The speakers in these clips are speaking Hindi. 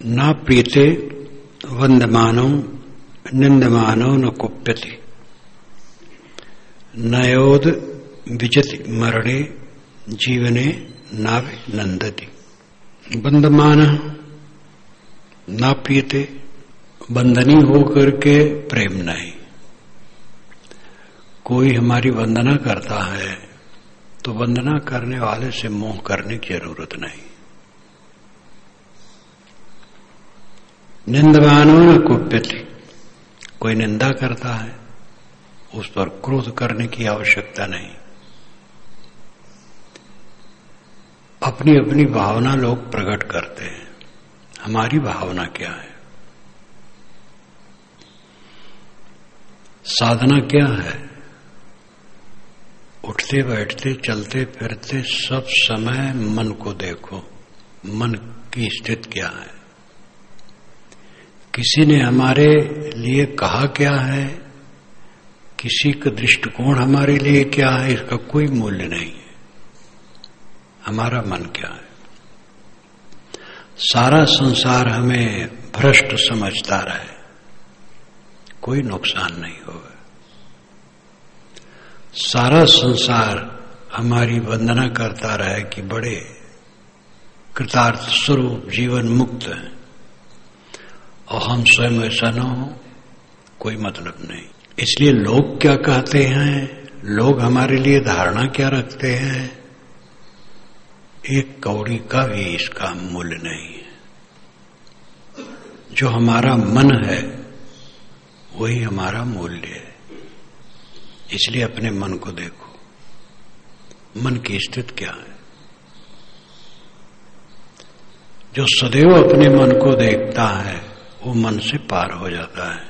न प्रीते वंदमानो निंदमानो न कुप्यति नयोद विजति मरणे जीवने नावे नंदति। बंदमान न प्रीते, बंधनी होकर के प्रेम नहीं। कोई हमारी वंदना करता है तो वंदना करने वाले से मोह करने की जरूरत नहीं। निंदमानो न कुप्यति, कोई निंदा करता है उस पर क्रोध करने की आवश्यकता नहीं। अपनी अपनी भावना लोग प्रकट करते हैं, हमारी भावना क्या है, साधना क्या है। उठते बैठते चलते फिरते सब समय मन को देखो, मन की स्थिति क्या है। किसी ने हमारे लिए कहा क्या है, किसी का दृष्टिकोण हमारे लिए क्या है, इसका कोई मूल्य नहीं है। हमारा मन क्या है। सारा संसार हमें भ्रष्ट समझता रहे, कोई नुकसान नहीं होगा। सारा संसार हमारी वंदना करता रहे कि बड़े कृतार्थ स्वरूप जीवन मुक्त है, और हम स्वयं ऐसा न हो, कोई मतलब नहीं। इसलिए लोग क्या कहते हैं, लोग हमारे लिए धारणा क्या रखते हैं, एक कौड़ी का भी इसका मूल्य नहीं है। जो हमारा मन है वही हमारा मूल्य है। इसलिए अपने मन को देखो, मन की स्थिति क्या है। जो सदैव अपने मन को देखता है वो मन से पार हो जाता है।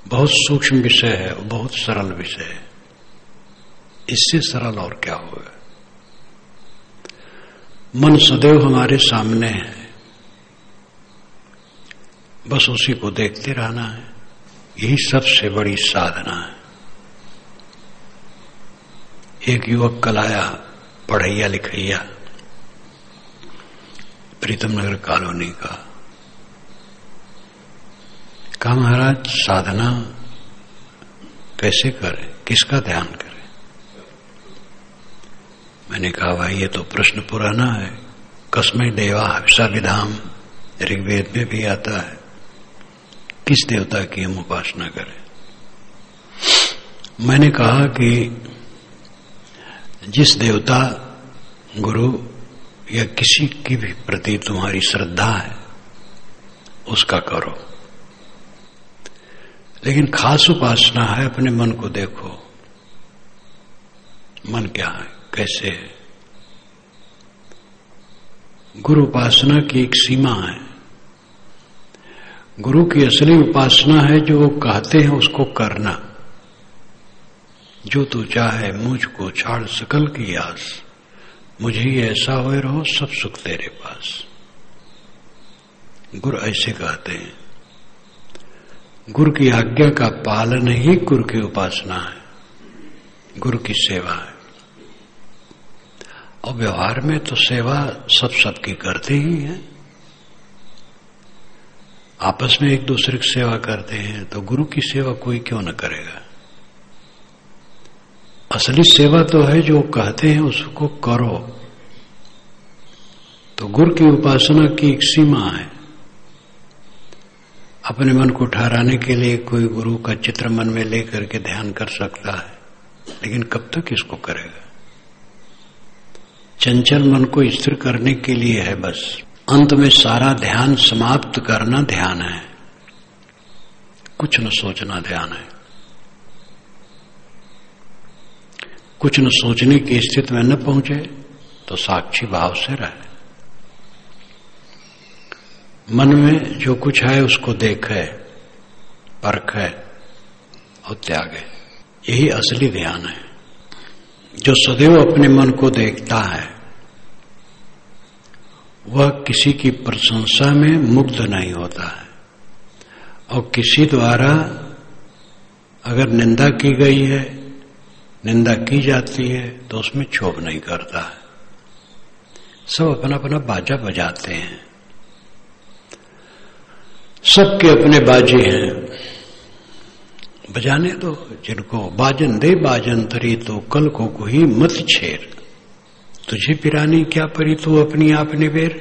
बहुत सूक्ष्म विषय है, बहुत सरल विषय है। इससे सरल और क्या होगा। मन सदैव हमारे सामने है, बस उसी को देखते रहना है। यही सबसे बड़ी साधना है। एक युवक कल आया, पढ़ैया लिखैया, प्रीतम नगर कॉलोनी का। कहा महाराज साधना कैसे करें, किसका ध्यान करें। मैंने कहा भाई ये तो प्रश्न पुराना है। कस्मै देवा हविषा विधाम, ऋग्वेद में भी आता है। किस देवता की हम उपासना करें। मैंने कहा कि जिस देवता गुरु या किसी की भी प्रति तुम्हारी श्रद्धा है उसका करो, लेकिन खास उपासना है अपने मन को देखो। मन क्या है, कैसे है। गुरु उपासना की एक सीमा है। गुरु की असली उपासना है जो वो कहते हैं उसको करना। जो तू चाहे मुझको छाड़ सकल की आस, मुझे ही ऐसा होए रहो सब सुख तेरे पास। गुरु ऐसे कहते हैं। गुरु की आज्ञा का पालन ही गुरु की उपासना है, गुरु की सेवा है। और व्यवहार में तो सेवा सब सबकी करते ही हैं। आपस में एक दूसरे की सेवा करते हैं, तो गुरु की सेवा कोई क्यों न करेगा। असली सेवा तो है जो कहते हैं उसको करो। तो गुरु की उपासना की एक सीमा है। अपने मन को ठहराने के लिए कोई गुरु का चित्र मन में लेकर के ध्यान कर सकता है, लेकिन कब तक इसको करेगा। चंचल मन को स्थिर करने के लिए है बस। अंत में सारा ध्यान समाप्त करना ध्यान है, कुछ न सोचना ध्यान है। कुछ न सोचने की स्थिति में न पहुंचे तो साक्षी भाव से रहे। मन में जो कुछ है उसको देखे, परखे और त्यागे। यही असली ध्यान है। जो सदैव अपने मन को देखता है वह किसी की प्रशंसा में मुग्ध नहीं होता है, और किसी द्वारा अगर निंदा की गई है, निंदा की जाती है तो उसमें क्षोभ नहीं करता है। सब अपना अपना बाजा बजाते हैं, सबके अपने बाजे हैं, बजाने दो जिनको। बाजन दे बाजंतरी तो कल को कोई मत छेर, तुझे पिरानी क्या परी तू अपनी आप निबेर।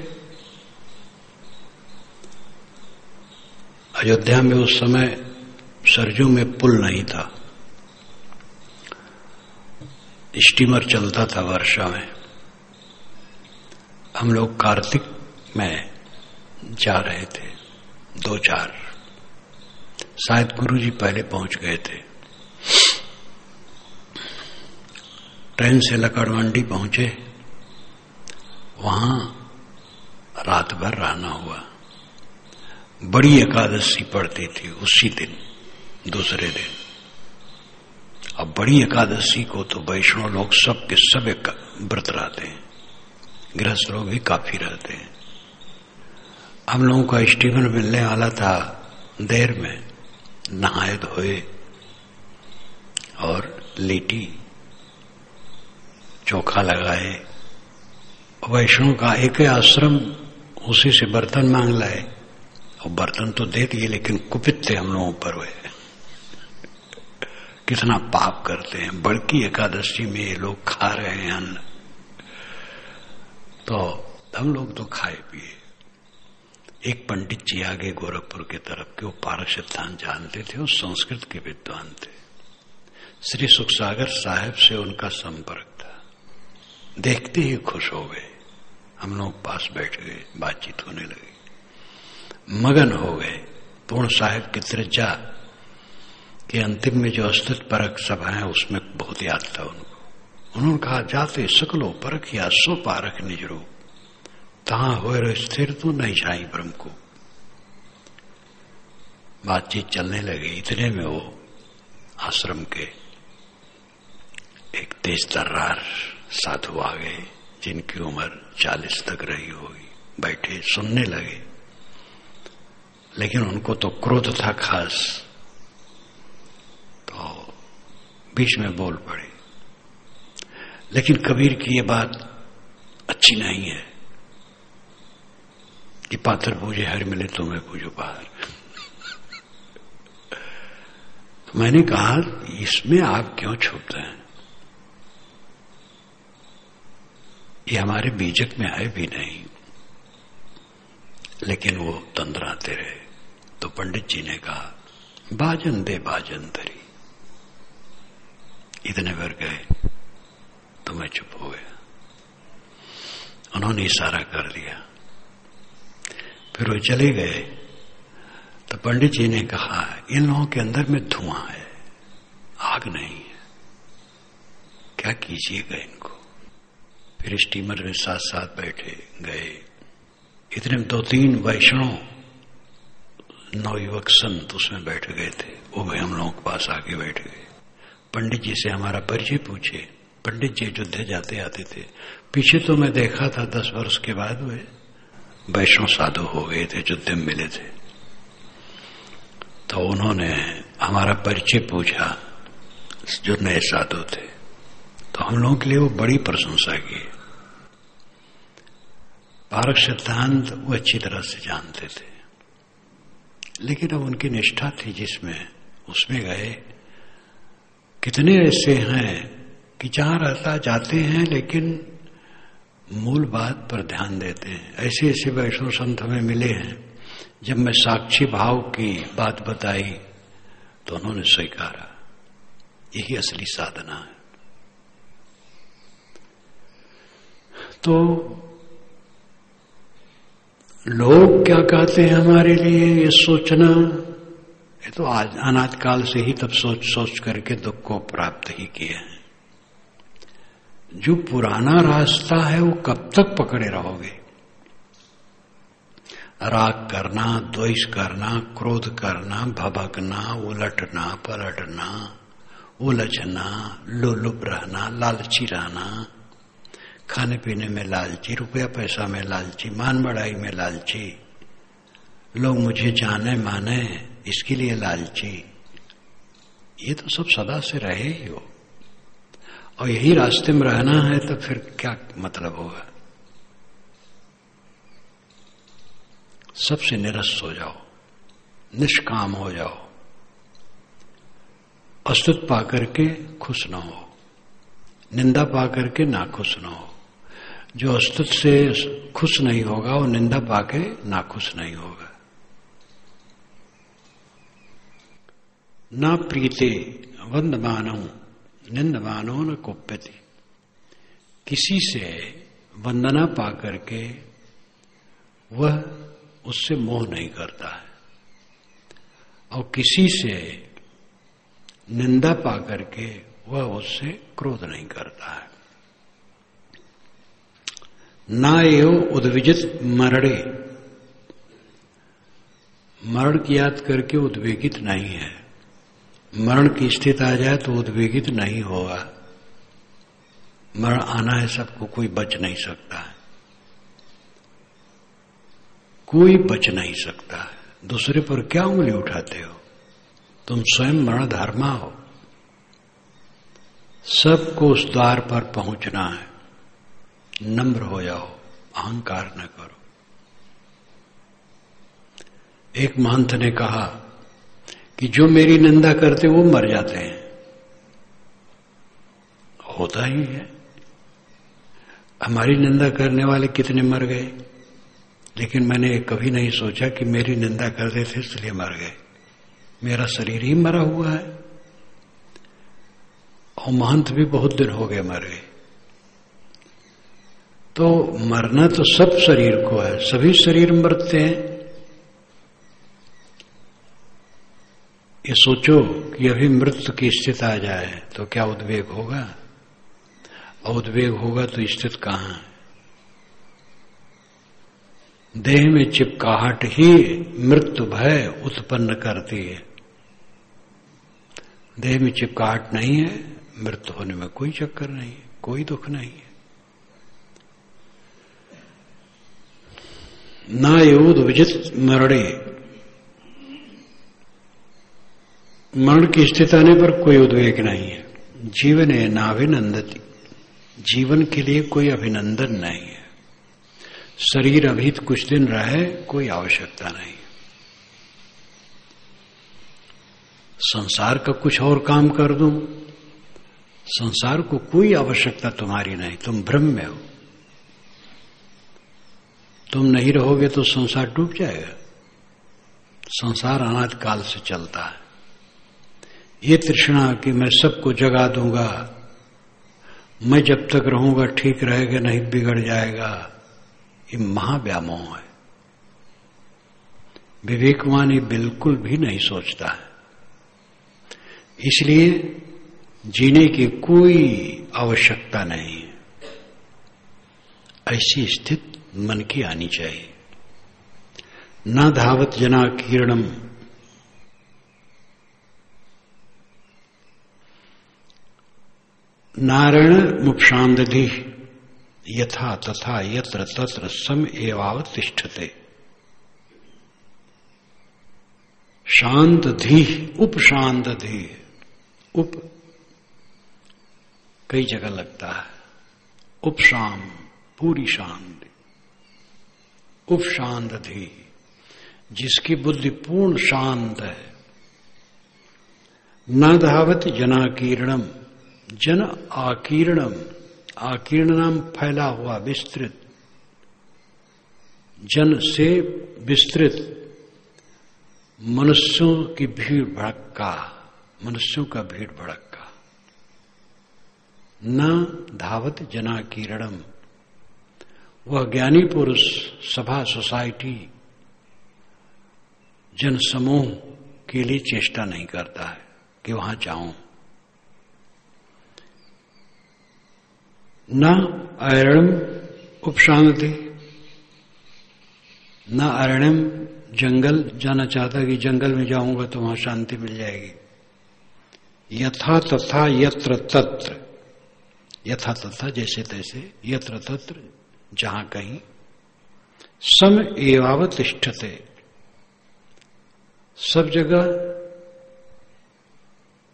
अयोध्या में उस समय सरजू में पुल नहीं था, स्टीमर चलता था वर्षा में। हम लोग कार्तिक में जा रहे थे, 2-4, शायद गुरुजी पहले पहुंच गए थे। ट्रेन से लकड़मंडी पहुंचे, वहां रात भर रहना हुआ। बड़ी एकादशी पड़ती थी उसी दिन, दूसरे दिन। अब बड़ी एकादशी को तो वैष्णव लोग सब के सब व्रत रहते हैं, गृहस्थ लोग भी काफी रहते हैं। हम लोगों का स्टीमर मिलने वाला था देर में, नहाए धोए और लिट्टी चोखा लगाए। वैष्णव का एक आश्रम, उसी से बर्तन मांग लाए और बर्तन तो दे दिए, लेकिन कुपित थे हम लोगों पर। वे कितना पाप करते हैं, बड़की एकादशी में ये लोग खा रहे हैं अन्न, तो हम लोग तो खाए पिए। एक पंडित जी आगे गोरखपुर की तरफ के, वो पारक सिद्धांत जानते थे, वो संस्कृत के विद्वान थे। श्री सुखसागर साहब से उनका संपर्क था, देखते ही खुश हो गए। हम लोग पास बैठ गए, बातचीत होने लगी, मगन हो गए। पूर्ण साहब की त्रिज्या के अंतिम में जो अस्तित्व परक सभा है, उसमें बहुत याद था उनको। उन्होंने कहा, जाते सकलो परख या सो पारख निज रूप, तहां हो स्थिर तो नहीं जाई ब्रह्म को। बातचीत चलने लगी, इतने में वो आश्रम के एक तेज तर्रार साधु आ गए, जिनकी उम्र 40 तक रही होगी। बैठे सुनने लगे, लेकिन उनको तो क्रोध था खास, तो बीच में बोल पड़े। लेकिन कबीर की ये बात अच्छी नहीं है कि पात्र पूजे हर मिले तुम्हें पूजो बाहर। तो मैंने कहा, इसमें आप क्यों छुपते हैं, ये हमारे बीजक में है भी नहीं। लेकिन वो तंद्राते रहे। तो पंडित जी ने कहा, बाजन दे बाजंतरी। इतने भर गए तो मैं चुप हो गया। उन्होंने इशारा कर दिया, फिर वो चले गए। तो पंडित जी ने कहा, इन लोगों के अंदर में धुआं है, आग नहीं है, क्या कीजिएगा इनको। फिर स्टीमर में साथ साथ बैठे गए। इतने में 2-3 वैष्णव नवयुवक संत उसमें बैठ गए थे, वो भी हम लोगों के पास आके बैठ गए। पंडित जी से हमारा परिचय पूछे। पंडित जी अयोध्या जाते आते थे। पीछे तो मैं देखा था 10 वर्ष के बाद वे वैष्णव साधु हो गए थे, अयोध्या में मिले थे। तो उन्होंने हमारा परिचय पूछा, जो नए साधु थे, तो हम लोगों के लिए वो बड़ी प्रशंसा की। पारक सिद्धांत वो अच्छी तरह से जानते थे, लेकिन अब उनकी निष्ठा थी जिसमें, उसमें गए। कितने ऐसे हैं कि जहां रहता जाते हैं, लेकिन मूल बात पर ध्यान देते हैं। ऐसे ऐसे वैष्णव संत हमें मिले हैं, जब मैं साक्षी भाव की बात बताई तो उन्होंने स्वीकारा। यही असली साधना है। तो लोग क्या कहते हैं हमारे लिए, ये सोचना, ये तो आज अनाद काल से ही तब सोच सोच करके दुख को प्राप्त ही किए हैं। जो पुराना रास्ता है वो कब तक पकड़े रहोगे। राग करना, द्वेष करना, क्रोध करना, भभकना, उलटना पलटना, उलझना, लोलुप रहना, लालची रहना, खाने पीने में लालची, रुपया पैसा में लालची, मान बढ़ाई में लालची, लोग मुझे जाने माने इसके लिए लालची, ये तो सब सदा से रहे ही हो। और यही रास्ते में रहना है तो फिर क्या मतलब होगा। सबसे निरस्त हो जाओ, निष्काम हो जाओ, अस्तुत पाकर के खुश न हो, निंदा पाकर के ना खुश न हो। जो अस्तुत से खुश नहीं होगा वो निंदा पाके ना खुश नहीं होगा। ना प्रीते वंदमानो निंदमानो न कुप्यति। किसी से वंदना पाकर के वह उससे मोह नहीं करता है, और किसी से निंदा पाकर के वह उससे क्रोध नहीं करता है। ना एव उद्विजित मरणे, मरण की याद करके उद्वेगित नहीं है। मरण की स्थिति आ जाए तो उद्वेगित नहीं होगा। मरण आना है सबको, कोई बच नहीं सकता है, कोई बच नहीं सकता है। दूसरे पर क्या उंगली उठाते हो? तुम स्वयं मरण धर्मा हो। सबको उस द्वार पर पहुंचना है। नम्र हो जाओ, अहंकार न करो। एक महंत ने कहा कि जो मेरी निंदा करते वो मर जाते हैं। होता ही है, हमारी निंदा करने वाले कितने मर गए, लेकिन मैंने कभी नहीं सोचा कि मेरी निंदा करते थे इसलिए मर गए। मेरा शरीर ही मरा हुआ है, और महंत भी बहुत दिन हो गए मर गए। तो मरना तो सब शरीर को है, सभी शरीर मरते हैं। ये सोचो कि अभी मृत्यु की स्थिति आ जाए तो क्या उद्वेग होगा? और उद्वेग होगा तो स्थिति कहां है? देह में चिपकाहट ही मृत्यु भय उत्पन्न करती है। देह में चिपकाहट नहीं है, मृत्यु होने में कोई चक्कर नहीं है, कोई दुख नहीं है। ना योद विजित मरणे, मरण की स्थिति आने पर कोई उद्वेग नहीं है। जीवन है नाभिनंदति, जीवन के लिए कोई अभिनंदन नहीं है। शरीर अभी तो कुछ दिन रहे, कोई आवश्यकता नहीं। संसार का कुछ और काम कर दूं, संसार को कोई आवश्यकता तुम्हारी नहीं। तुम भ्रम में हो। तुम नहीं रहोगे तो संसार डूब जाएगा। संसार अनादि काल से चलता है। ये तृष्णा कि मैं सबको जगा दूंगा, मैं जब तक रहूंगा ठीक रहेगा, नहीं बिगड़ जाएगा, ये महाव्यामोह है। विवेकवान ये बिल्कुल भी नहीं सोचता है। इसलिए जीने की कोई आवश्यकता नहीं है। ऐसी स्थिति मन की आनी चाहिए। न धावत जना किरणम, नारायण मुक्षांदधि यथा तथा यत्र तत्र सम एवावत तिष्ठते। शांत धी उपशांत धी, उप कई जगह लगता है, उपशाम पूरी शांति, उपशांत धी जिसकी बुद्धि पूर्ण शांत है। न धावत जनाकीर्णम, जन आकीर्णम, आकीर्ण नाम फैला हुआ विस्तृत, जन से विस्तृत मनुष्यों की भीड़ भड़का, मनुष्यों का भीड़ भड़का। न धावत जनाकीर्णम, वह ज्ञानी पुरुष सभा सोसाइटी जन समूह के लिए चेष्टा नहीं करता है कि वहां जाऊं। न अरण्यम उपशांति, न अरण्यम जंगल जाना चाहता कि जंगल में जाऊंगा तो वहां शांति मिल जाएगी। यथा तथा यत्र तत्र, यथा तथा जैसे तैसे, यत्र तत्र जहां कहीं, सम एवावत तिष्ठते, सब जगह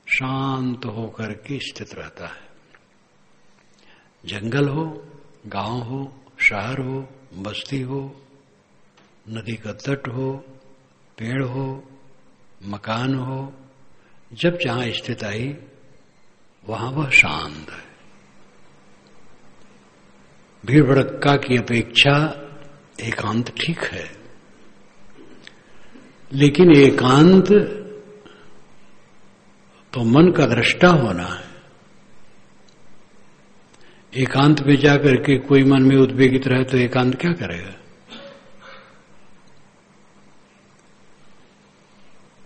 शांत होकर के स्थित रहता है। जंगल हो, गांव हो, शहर हो, बस्ती हो, नदी का तट हो, पेड़ हो, मकान हो, जब जहां स्थित आई वहां वह शांत है। भीड़ भड़क्का की अपेक्षा एकांत ठीक है, लेकिन एकांत तो मन का दृष्टा होना है। एकांत में जाकर के कोई मन में उद्वेगित रहे तो एकांत क्या करेगा?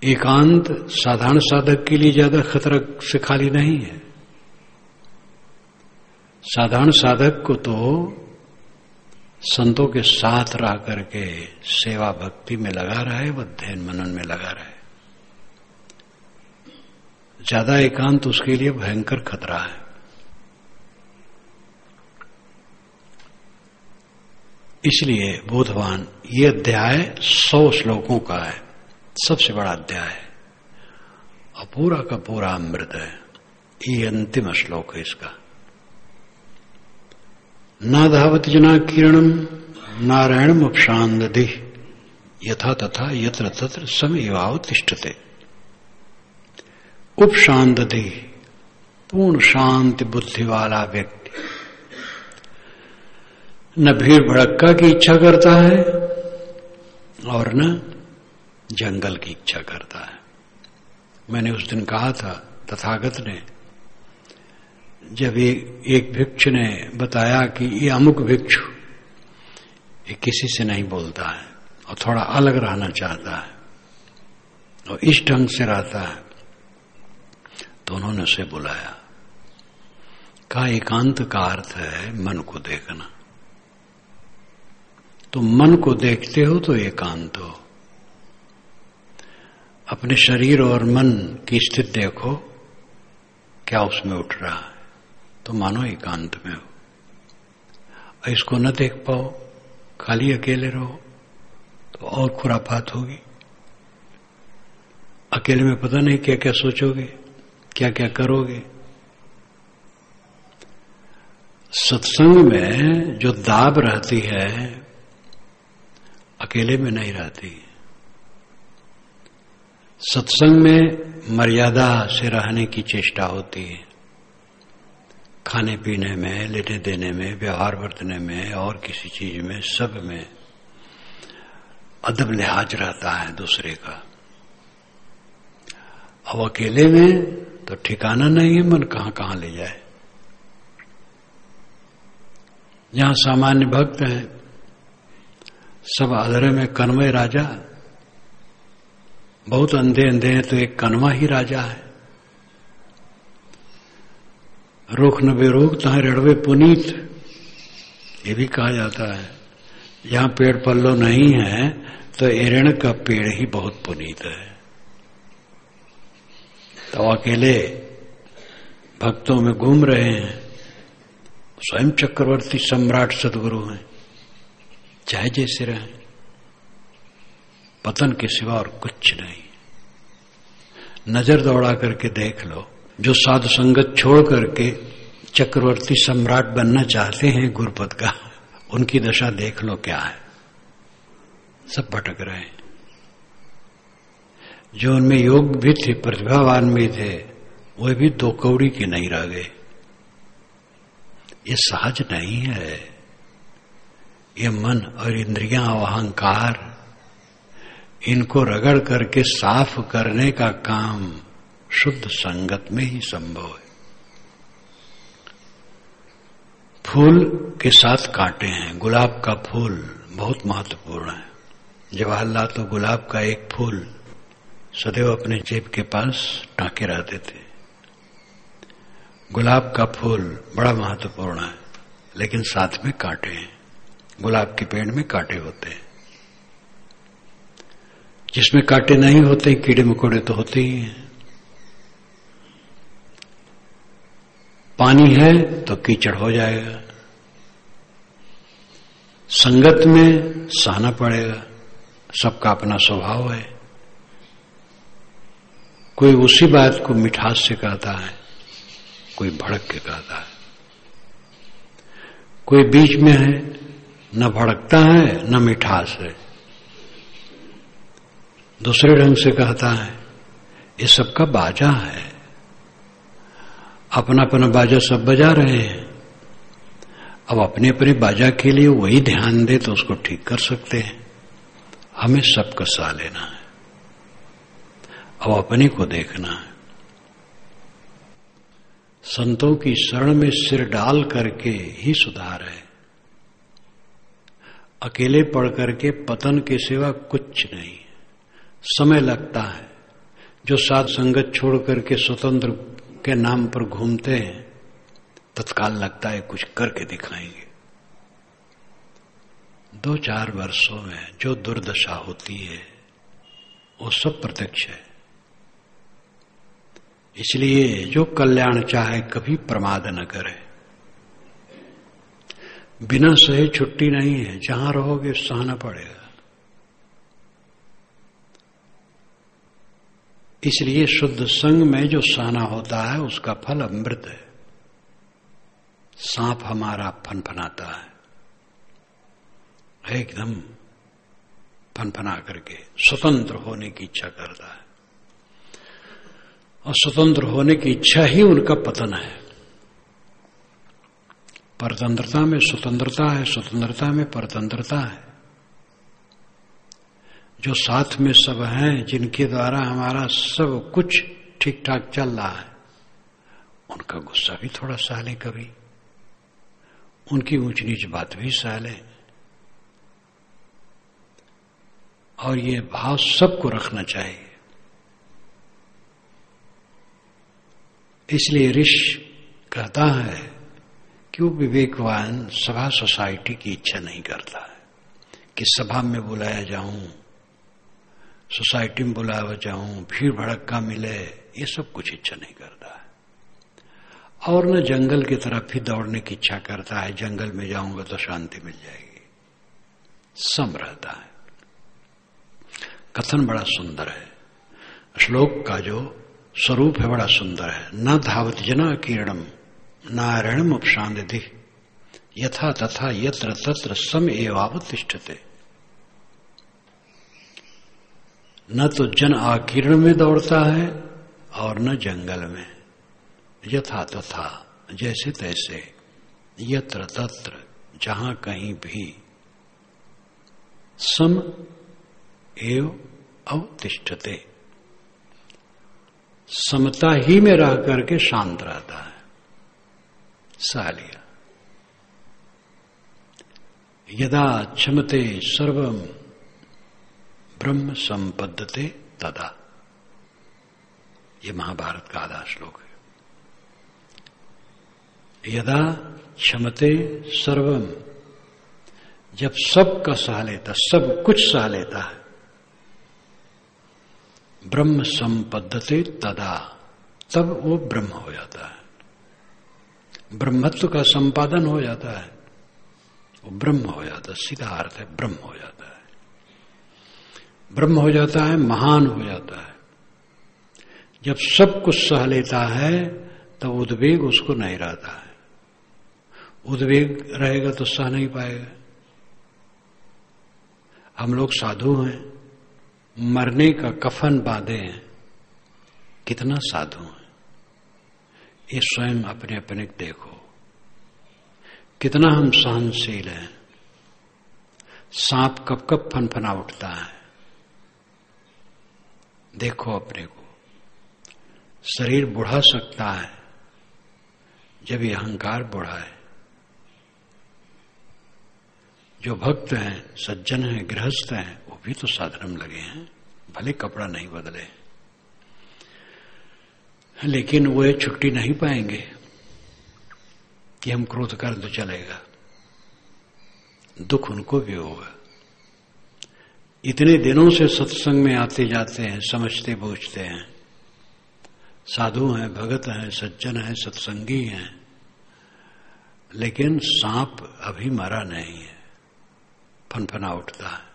एकांत साधारण साधक के लिए ज्यादा खतरा से खाली नहीं है। साधारण साधक को तो संतों के साथ रह करके सेवा भक्ति में लगा रहे, व ध्यान मनन में लगा रहे। ज्यादा एकांत उसके लिए भयंकर खतरा है। इसलिए बोधवान ये अध्याय 100 श्लोकों का है, सबसे बड़ा अध्याय है और पूरा का पूरा अमृत है। ये अंतिम श्लोक है इसका। न धावत जना किरणम नारायणम उपशांदधि यथा तथा यत्र तत्र समएवावतिष्ठते। उपशांदधि पूर्ण शांति बुद्धि वाला व्यक्ति न भीड़ भड़क्का की इच्छा करता है और न जंगल की इच्छा करता है। मैंने उस दिन कहा था, तथागत ने जब एक भिक्षु ने बताया कि ये अमुक भिक्षु ये किसी से नहीं बोलता है और थोड़ा अलग रहना चाहता है और इस ढंग से रहता है, तो उन्होंने उसे बुलाया, कहा एकांत का अर्थ है मन को देखना। तुम मन को देखते हो तो एकांत हो। अपने शरीर और मन की स्थिति देखो, क्या उसमें उठ रहा है, तो मानो एकांत में हो। इसको न देख पाओ, खाली अकेले रहो तो और खुरापात होगी। अकेले में पता नहीं क्या क्या सोचोगे, क्या क्या करोगे। सत्संग में जो दाब रहती है अकेले में नहीं रहती। सत्संग में मर्यादा से रहने की चेष्टा होती है, खाने पीने में, लेने देने में, व्यवहार बरतने में और किसी चीज में, सब में अदब लिहाज रहता है दूसरे का। अब अकेले में तो ठिकाना नहीं है, मन कहां कहां ले जाए। जहां सामान्य भक्त हैं, सब अधरे में कन्वय राजा, बहुत अंधे अंधे हैं तो एक कन्वा ही राजा है। रोक न बेरोक तहां रणवे पुनीत, ये भी कहा जाता है। जहां पेड़ पल्लो नहीं है तो एरण का पेड़ ही बहुत पुनीत है। तो अकेले भक्तों में घूम रहे हैं, स्वयं चक्रवर्ती सम्राट सदगुरु हैं, चाहे जैसे रहे, पतन के सिवा और कुछ नहीं। नजर दौड़ा करके देख लो, जो साधु संगत छोड़ करके चक्रवर्ती सम्राट बनना चाहते हैं गुरुपद का, उनकी दशा देख लो क्या है। सब भटक रहे हैं। जो उनमें योग भी थे, प्रतिभावान भी थे, वे भी 2 कौड़ी के नहीं रह गए। ये सहज नहीं है। ये मन और इंद्रियां और अहंकार, इनको रगड़ करके साफ करने का काम शुद्ध संगत में ही संभव है। फूल के साथ कांटे हैं। गुलाब का फूल बहुत महत्वपूर्ण है। जवाहरलाल तो गुलाब का एक फूल सदैव अपने जेब के पास टाके रहते थे। गुलाब का फूल बड़ा महत्वपूर्ण है, लेकिन साथ में कांटे हैं। गुलाब के पेड़ में कांटे होते हैं। जिसमें कांटे नहीं होते, कीड़े मकोड़े तो होते ही हैं। पानी है तो कीचड़ हो जाएगा। संगत में सहना पड़ेगा, सबका अपना स्वभाव है। कोई उसी बात को मिठास से कहता है, कोई भड़क के कहता है, कोई बीच में है, न भड़कता है न मिठास है। दूसरे ढंग से कहता है ये सबका बाजा है, अपना अपना बाजा सब बजा रहे हैं। अब अपने अपने बाजा के लिए वही ध्यान दे तो उसको ठीक कर सकते हैं। हमें सबका सा लेना है, अब अपने को देखना है। संतों की शरण में सिर डाल करके ही सुधार है। अकेले पढ़ करके पतन के सिवा कुछ नहीं। समय लगता है। जो साध संगत छोड़ करके स्वतंत्र के नाम पर घूमते हैं, तत्काल लगता है कुछ करके दिखाएंगे। 2-4 वर्षों में जो दुर्दशा होती है वो सब प्रत्यक्ष है। इसलिए जो कल्याण चाहे कभी प्रमाद न करे। बिना सहे छुट्टी नहीं है, जहां रहोगे सहना पड़ेगा। इसलिए शुद्ध संग में जो सहना होता है उसका फल अमृत है। सांप हमारा फनफनाता है, एकदम फनफना करके स्वतंत्र होने की इच्छा करता है, और स्वतंत्र होने की इच्छा ही उनका पतन है। परतंत्रता में स्वतंत्रता है, स्वतंत्रता में परतंत्रता है। जो साथ में सब हैं, जिनके द्वारा हमारा सब कुछ ठीक ठाक चल रहा है, उनका गुस्सा भी थोड़ा सह लें, कभी उनकी ऊंच नीच बात भी सह लें। और ये भाव सबको रखना चाहिए। इसलिए ऋषि कहता है कि वो विवेकवान सभा सोसाइटी की इच्छा नहीं करता है कि सभा में बुलाया जाऊं, सोसाइटी में बुलाया जाऊं, भीड़ भड़क्का मिले, ये सब कुछ इच्छा नहीं करता है। और न जंगल की तरफ ही दौड़ने की इच्छा करता है, जंगल में जाऊंगा तो शांति मिल जाएगी। सम रहता है। कथन बड़ा सुंदर है। श्लोक का जो स्वरूप है बड़ा सुंदर है। न धावत जना किरणम नारायणम उपशांति यथा तथा यत्र तत्र सम एवावतिष्ठते। न तो जन आकीर्ण में दौड़ता है और न जंगल में, यथा तथा जैसे तैसे, यत्र तत्र जहां कहीं भी, सम एव अवतिष्ठते समता ही में रह करके शांत रहता है। सह लिया। यदा क्षमते सर्वम ब्रह्म संपद्यते तदा, ये महाभारत का आधा श्लोक है। यदा क्षमते सर्वम, जब सब का सह लेता, सब कुछ सह लेता है, ब्रह्म संपद्यते तदा, तब वो ब्रह्म हो जाता है। ब्रह्मत्व का संपादन हो जाता है, वो ब्रह्म हो जाता है। सीधा अर्थ है ब्रह्म हो जाता है। ब्रह्म हो जाता है, महान हो जाता है। जब सब कुछ सह लेता है तब उद्वेग उसको नहीं रहता है। उद्वेग रहेगा तो सह नहीं पाएगा। हम लोग साधु हैं, मरने का कफन बांधे हैं, कितना साधु हैं। ये स्वयं अपने अपने देखो, कितना हम सहनशील हैं। सांप कब कब फनफना उठता है, देखो अपने को। शरीर बुढ़ा सकता है जब ये अहंकार बुढ़ा है। जो भक्त हैं, सज्जन हैं, गृहस्थ हैं, वो भी तो साधर्म लगे हैं, भले कपड़ा नहीं बदले, लेकिन वो ये छुट्टी नहीं पाएंगे कि हम क्रोध कर तो चलेगा। दुख उनको भी होगा। इतने दिनों से सत्संग में आते जाते हैं, समझते बूझते हैं, साधु हैं, भगत हैं, सज्जन हैं, सत्संगी हैं, लेकिन सांप अभी मरा नहीं है, फनफना उठता है।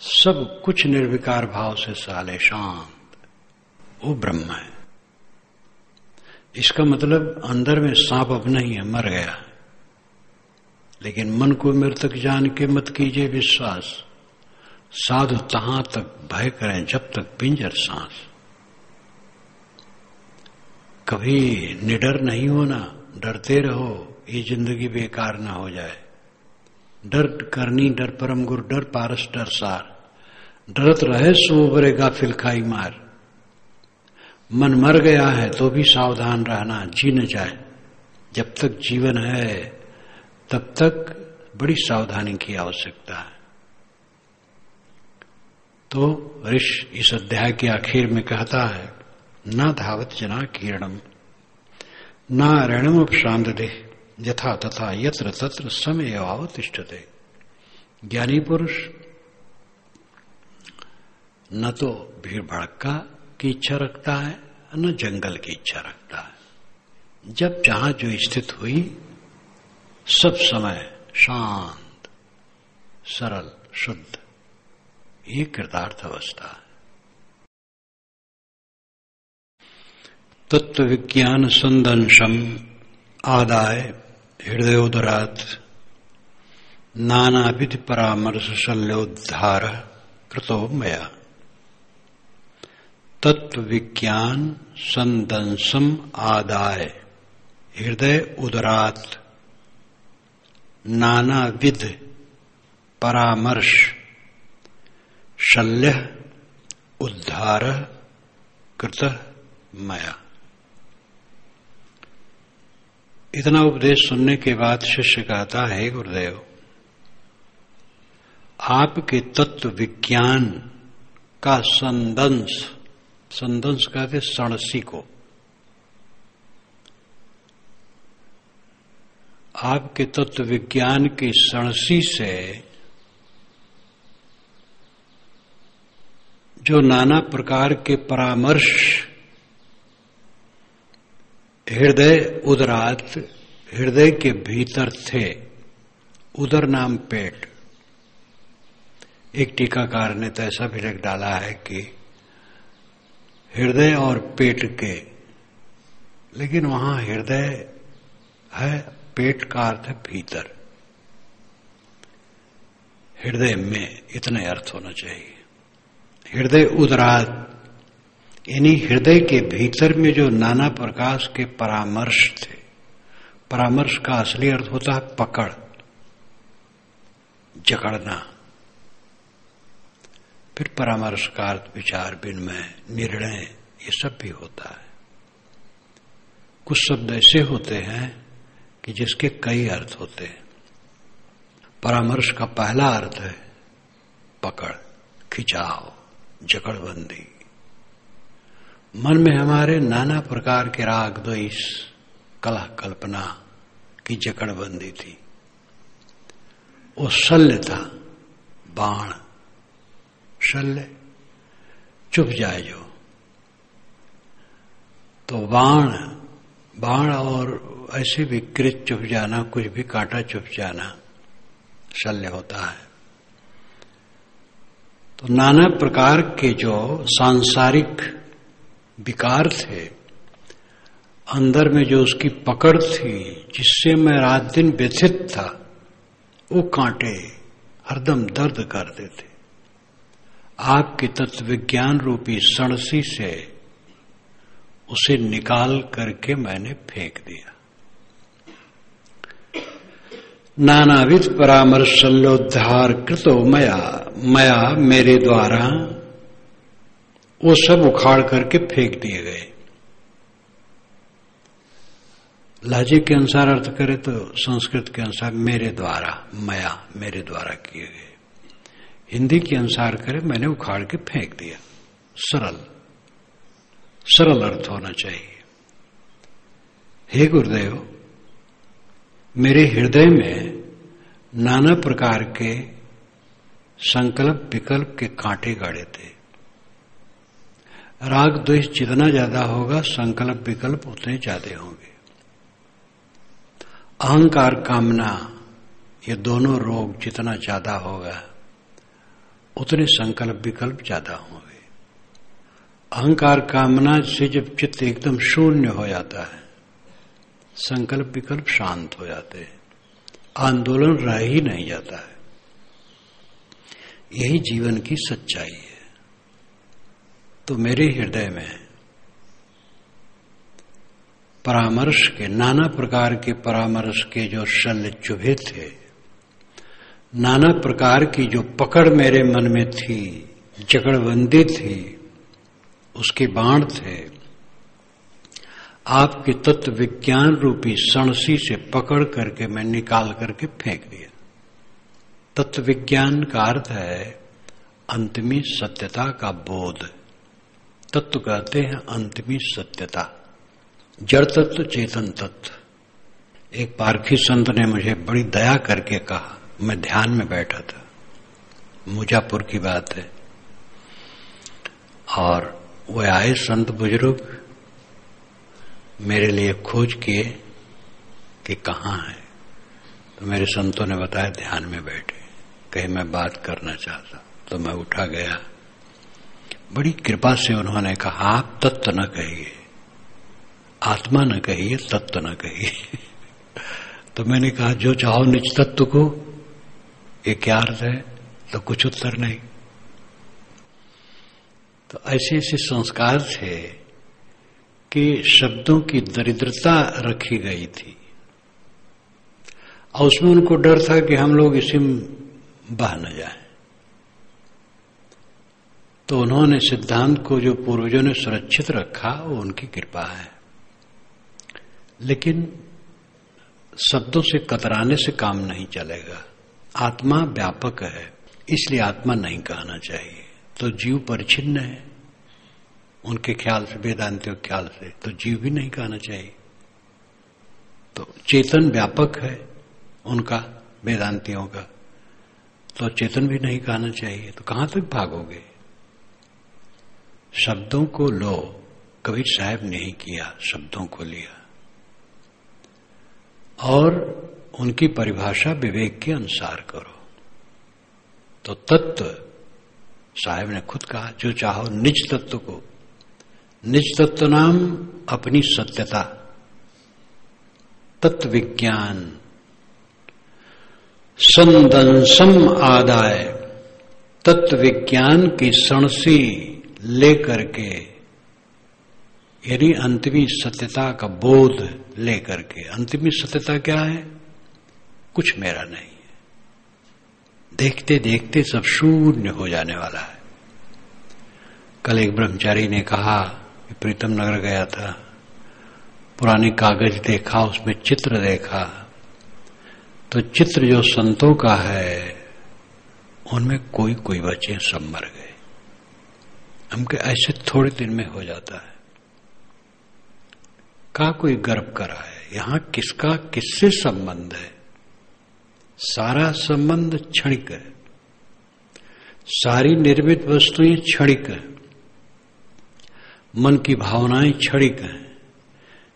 सब कुछ निर्विकार भाव से साले शांत, वो ब्रह्म है। इसका मतलब अंदर में सांप अब नहीं है, मर गया। लेकिन मन को मृतक जान के मत कीजिए विश्वास, साधु तहां तक भय करें जब तक पिंजर सांस। कभी निडर नहीं होना, डरते रहो, ये जिंदगी बेकार ना हो जाए। डर करनी डर परम गुरु, डर पारस डर सार। डरत रहे सो उबरे गाफिल खाई मार। मन मर गया है तो भी सावधान रहना, जी न जाए। जब तक जीवन है तब तक बड़ी सावधानी की आवश्यकता है। तो ऋषि इस अध्याय के आखिर में कहता है, न धावत जना किरणम नारायणम उपशांदते यथा तथा यत्र तत्र समय अवतिष्ठते। ज्ञानी पुरुष न तो भीड़ भड़का की इच्छा रखता है, न जंगल की इच्छा रखता है। जब जहां जो स्थित हुई सब समय शांत, सरल, शुद्ध, ये कृतार्थ अवस्था है। तत्व विज्ञान संदंशम आदाय हृदयोदरात नानाविधि परामर्श शल्योद्धार कृतो मया। तत्व विज्ञान संदंशम आदाय हृदय उदरात नानाविध परामर्श शल्य उद्धार कृत मया। इतना उपदेश सुनने के बाद शिष्य कहता है, गुरुदेव आपके तत्व विज्ञान का संदंश, संदंश कहते सणसी को, आपके तत्व विज्ञान की सणसी से जो नाना प्रकार के परामर्श हृदय उदरात, हृदय के भीतर थे। उदर नाम पेट। एक टीकाकार ने तो ऐसा भी लिख डाला है कि हृदय और पेट के, लेकिन वहां हृदय है, पेट का अर्थ है भीतर, हृदय में, इतने अर्थ होना चाहिए। हृदय उदरात यानी हृदय के भीतर में जो नाना प्रकार के परामर्श थे। परामर्श का असली अर्थ होता है पकड़, जकड़ना। फिर परामर्श का अर्थ विचार विनिमय, निर्णय, ये सब भी होता है। कुछ शब्द ऐसे होते हैं कि जिसके कई अर्थ होते हैं। परामर्श का पहला अर्थ है पकड़, खिंचाव, जकड़बंदी। मन में हमारे नाना प्रकार के राग द्वेष, कलह कल्पना की जकड़बंदी थी। वो शल्य था, बाण, शल्य, चुप जाए जो। तो बाण और ऐसे विकृत चुप जाना, कुछ भी कांटा चुप जाना शल्य होता है। तो नाना प्रकार के जो सांसारिक विकार थे, अंदर में जो उसकी पकड़ थी, जिससे मैं रात दिन व्यथित था, वो कांटे हरदम दर्द करते थे। आपके तत्व विज्ञान रूपी सणसी से उसे निकाल करके मैंने फेंक दिया। नानाविध परामर्श शल्योद्धार कृतो मया, मया मेरे द्वारा वो सब उखाड़ करके फेंक दिए गए। लहजे के अनुसार अर्थ करें तो संस्कृत के अनुसार मेरे द्वारा, मया मेरे द्वारा किए गए। हिंदी के अनुसार करें मैंने उखाड़ के फेंक दिया। सरल अर्थ होना चाहिए। हे गुरुदेव, मेरे हृदय में नाना प्रकार के संकल्प विकल्प के कांटे गाड़े थे। राग द्वेष जितना ज्यादा होगा, संकल्प विकल्प उतने ज्यादा होंगे। अहंकार कामना, ये दोनों रोग जितना ज्यादा होगा, उतने संकल्प विकल्प ज्यादा होंगे। अहंकार कामना से जब चित्त एकदम शून्य हो जाता है, संकल्प विकल्प शांत हो जाते हैं, आंदोलन रह ही नहीं जाता है। यही जीवन की सच्चाई है। तो मेरे हृदय में परामर्श के, नाना प्रकार के परामर्श के जो शल्य चुभे थे, नाना प्रकार की जो पकड़ मेरे मन में थी, जकड़बंदी थी, उसके बाण थे, आपके तत्व विज्ञान रूपी सणसी से पकड़ करके मैं निकाल करके फेंक दिया। तत्व विज्ञान का अर्थ है अंतिमी सत्यता का बोध। तत्व कहते हैं अंतिमी सत्यता, जड़ तत्व, चेतन तत्व। एक पारखी संत ने मुझे बड़ी दया करके कहा, मैं ध्यान में बैठा था, मुजापुर की बात है, और वो आए संत बुजुर्ग, मेरे लिए खोज किए कि कहाँ है। तो मेरे संतों ने बताया ध्यान में बैठे, कहीं मैं बात करना चाहता। तो मैं उठा गया, बड़ी कृपा से उन्होंने कहा आप तत्व न कहिए, आत्मा न कहिए, तत्व न कहिए। तो मैंने कहा जो चाहो निज तत्व को, ये क्या अर्थ है? तो कुछ उत्तर नहीं। तो ऐसे ऐसे संस्कार थे कि शब्दों की दरिद्रता रखी गई थी, और उसमें उनको डर था कि हम लोग इसी में बह न जाए। तो उन्होंने सिद्धांत को जो पूर्वजों ने सुरक्षित रखा वो उनकी कृपा है। लेकिन शब्दों से कतराने से काम नहीं चलेगा। आत्मा व्यापक है, इसलिए आत्मा नहीं कहना चाहिए। तो जीव परिच्छिन्न है उनके ख्याल से, वेदांतियों के ख्याल से, तो जीव भी नहीं कहना चाहिए। तो चेतन व्यापक है उनका, वेदांतियों का, तो चेतन भी नहीं कहना चाहिए। तो कहां तक भागोगे? शब्दों को लो, कबीर साहब ने ही किया, शब्दों को लिया और उनकी परिभाषा विवेक के अनुसार करो। तो तत्व साहब ने खुद कहा जो चाहो निज तत्व को, निज तत्व नाम अपनी सत्यता, तत्व विज्ञान संदंसम आदाय, तत्व विज्ञान की सणसी लेकर के, यानी अंतिमी सत्यता का बोध लेकर के। अंतिमी सत्यता क्या है? कुछ मेरा नहीं है, देखते देखते सब शून्य हो जाने वाला है। कल एक ब्रह्मचारी ने कहा कि प्रीतम नगर गया था, पुराने कागज देखा, उसमें चित्र देखा, तो चित्र जो संतों का है उनमें कोई कोई बचे, सब मर गए। हमके ऐसे थोड़े दिन में हो जाता है। का कोई गर्व करा है? यहां किसका किससे संबंध है? सारा संबंध क्षणिक है, सारी निर्मित वस्तुएं क्षणिक है, मन की भावनाएं क्षणिक हैं।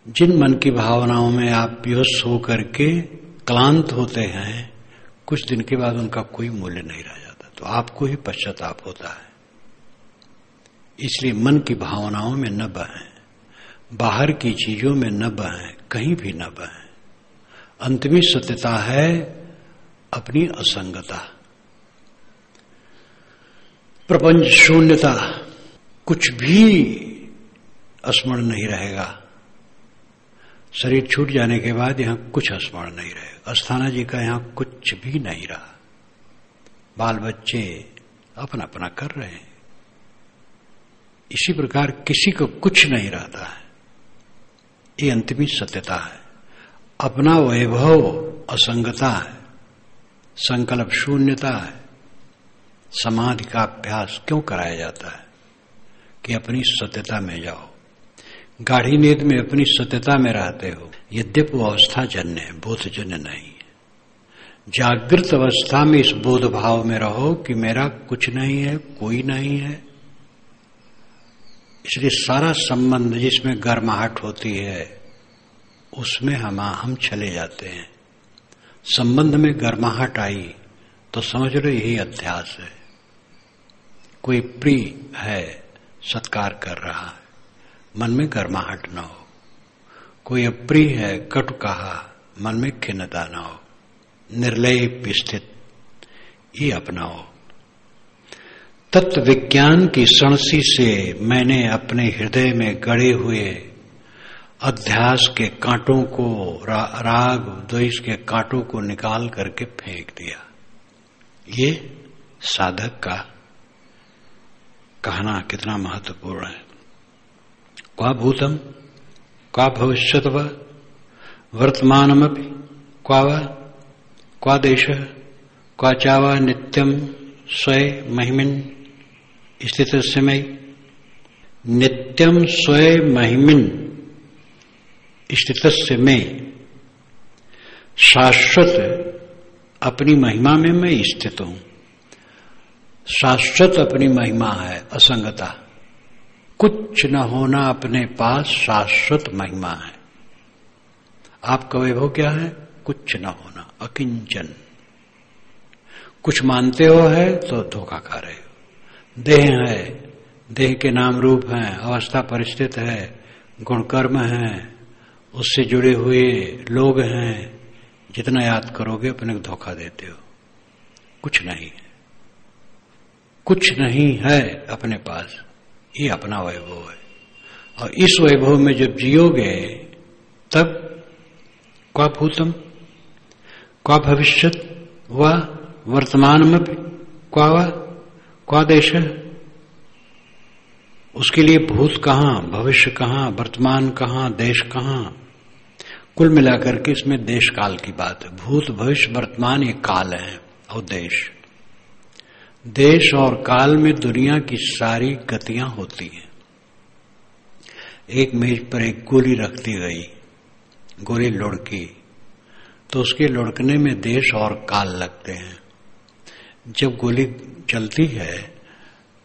जिन मन की भावनाओं में आप विवश होकर के क्लांत होते हैं, कुछ दिन के बाद उनका कोई मूल्य नहीं रह जाता, तो आपको ही पश्चाताप होता है। इसलिए मन की भावनाओं में न बहें, बाहर की चीजों में न बहें, कहीं भी न बहें। अंतिमी सत्यता है अपनी असंगता, प्रपंच शून्यता, कुछ भी स्मरण नहीं रहेगा। शरीर छूट जाने के बाद यहां कुछ स्मरण नहीं रहेगा। अस्थाना जी का यहां कुछ भी नहीं रहा, बाल बच्चे अपना अपना कर रहे हैं। इसी प्रकार किसी को कुछ नहीं रहता है। ये अंतिमी सत्यता है। अपना वैभव असंगता है, संकल्प शून्यता है। समाधि का अभ्यास क्यों कराया जाता है? कि अपनी सत्यता में जाओ। गाढ़ी नींद में अपनी सत्यता में रहते हो, यद्यपि वो अवस्था जन्य है, बोधजन्य नहीं है। जागृत अवस्था में इस बोध भाव में रहो कि मेरा कुछ नहीं है, कोई नहीं है। इसलिए सारा संबंध जिसमें गर्माहट होती है उसमें हम चले जाते हैं। संबंध में गर्माहट आई तो समझ लो यही अध्यास है। कोई प्रिय है, सत्कार कर रहा है, मन में गर्माहट न हो। कोई अप्रिय है, कटु कहा, मन में खिन्नता न हो। निर्लेप स्थित ये अपनाओ। तत्व विज्ञान की सणसी से मैंने अपने हृदय में गड़े हुए अध्यास के कांटों को, राग द्वेष के कांटों को निकाल करके फेंक दिया। ये साधक का कहना कितना महत्वपूर्ण है। क्वा भूतम क्वा भविष्यत व वर्तमानमपि क्वा वा क्वा देशः क्वा चावा नित्यम स्वयं महिमिन स्थितस्य मयि। नित्यम स्वयं महिमिन स्थितस्य में, शाश्वत अपनी महिमा में मैं स्थित हूं। शाश्वत अपनी महिमा है असंगता, कुछ न होना अपने पास शाश्वत महिमा है। आपका वैभव क्या है? कुछ न होना, अकिंचन। कुछ मानते हो है तो धोखा खा रहे हो। देह है, देह के नाम रूप हैं, अवस्था परिस्थिति है, गुण कर्म है, उससे जुड़े हुए लोग हैं। जितना याद करोगे अपने को धोखा देते हो। कुछ नहीं है, कुछ नहीं है अपने पास, ये अपना वैभव है। और इस वैभव में जब जियोगे तब क्वा भूतम क्वा भविष्यत व वर्तमान क्वा वा क्वा देश। उसके लिए भूत कहां, भविष्य कहां, वर्तमान कहां, देश कहां। कुल मिलाकर के इसमें देश काल की बात है। भूत भविष्य वर्तमान ये काल है और देश। देश और काल में दुनिया की सारी गतियां होती हैं। एक मेज पर एक गोली रख दी गई, गोली लुढ़की तो उसके लुढ़कने में देश और काल लगते हैं। जब गोली चलती है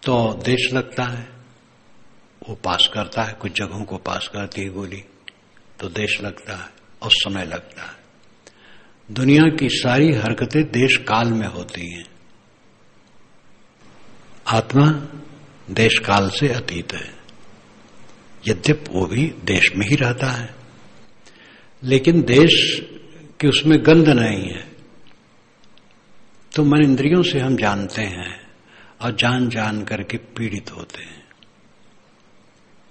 तो देश लगता है, वो पास करता है, कुछ जगहों को पास करती है गोली तो देश लगता है और समय लगता है। दुनिया की सारी हरकतें देश काल में होती हैं। आत्मा देश काल से अतीत है, यद्यप वो भी देश में ही रहता है, लेकिन देश की उसमें गंध नहीं है। तो मन इंद्रियों से हम जानते हैं और जान जान करके पीड़ित होते हैं।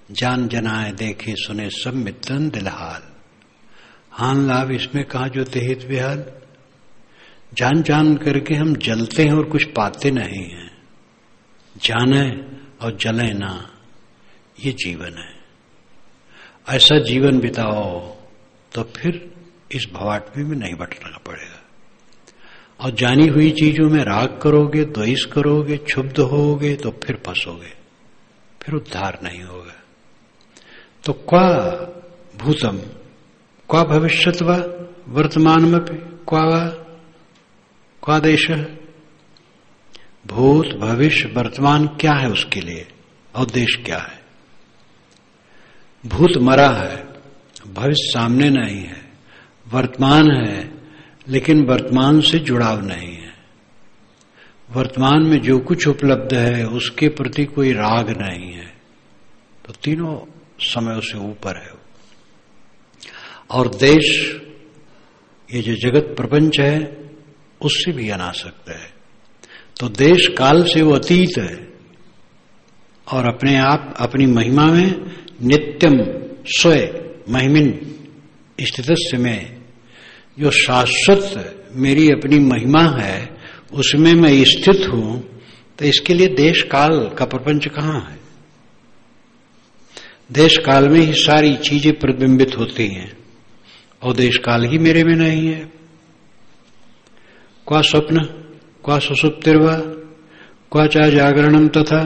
जान जनाए देखे सुने सब मित्रन दिलहाल, हान लाभ इसमें कहा जो तेहित विहाल। जान जान करके हम जलते हैं और कुछ पाते नहीं हैं। जाने और जले ना, ये जीवन है। ऐसा जीवन बिताओ तो फिर इस भवाटवी में नहीं भटकना पड़ेगा। और जानी हुई चीजों में राग करोगे, द्वेष करोगे, क्षुब्ध होगे तो फिर फंसोगे, फिर उद्धार नहीं होगा। तो क्वा भूतम क्वा भविष्यत व वर्तमान में क्वा वा क्वा देश। भूत भविष्य वर्तमान क्या है उसके लिए और देश क्या है? भूत मरा है, भविष्य सामने नहीं है, वर्तमान है लेकिन वर्तमान से जुड़ाव नहीं है। वर्तमान में जो कुछ उपलब्ध है उसके प्रति कोई राग नहीं है, तो तीनों समयों से ऊपर है। और देश, ये जो जगत प्रपंच है उससे भी अनासक्त है। तो देश काल से वो अतीत है और अपने आप अपनी महिमा में नित्यम स्वयं महिमिन स्थितस्य में, जो शाश्वत मेरी अपनी महिमा है उसमें मैं स्थित हूं। तो इसके लिए देश काल का प्रपंच कहां है? देश काल में ही सारी चीजें प्रतिबिंबित होती हैं और देश काल ही मेरे में नहीं है। क्वा स्वप्न क्वा सुसुप्तिर्वा क्वा चा जागरणम तथा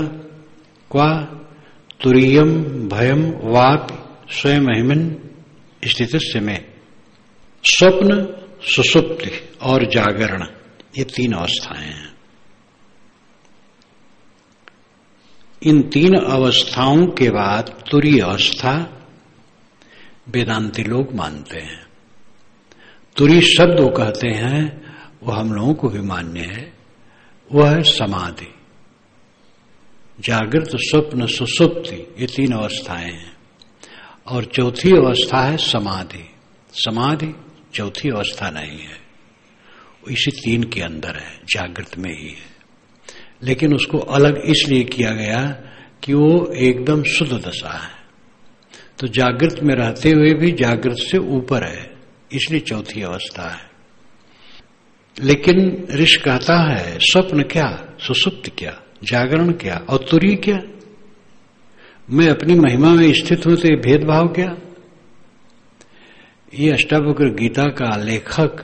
क्वा तुरीयम भयम वाप स्वयं महिमन स्थितस्य में। स्वप्न, सुसुप्ति और जागरण, ये तीन अवस्थाएं हैं। इन तीन अवस्थाओं के बाद तुरीय अवस्था वेदांती लोग मानते हैं। तुरीय शब्द वो कहते हैं, वो हम लोगों को भी मान्य है, वह है समाधि। जागृत, स्वप्न, सुसुप्ति, ये तीन अवस्थाएं हैं और चौथी अवस्था है समाधि। समाधि चौथी अवस्था नहीं है, इसी तीन के अंदर है, जागृत में ही है। लेकिन उसको अलग इसलिए किया गया कि वो एकदम शुद्ध दशा है। तो जागृत में रहते हुए भी जागृत से ऊपर है, इसलिए चौथी अवस्था है। लेकिन ऋषि कहता है स्वप्न क्या, सुसुप्त क्या, जागरण क्या और तुरी क्या, मैं अपनी महिमा में स्थित हूं तो ये भेदभाव क्या। ये अष्टावक्र गीता का लेखक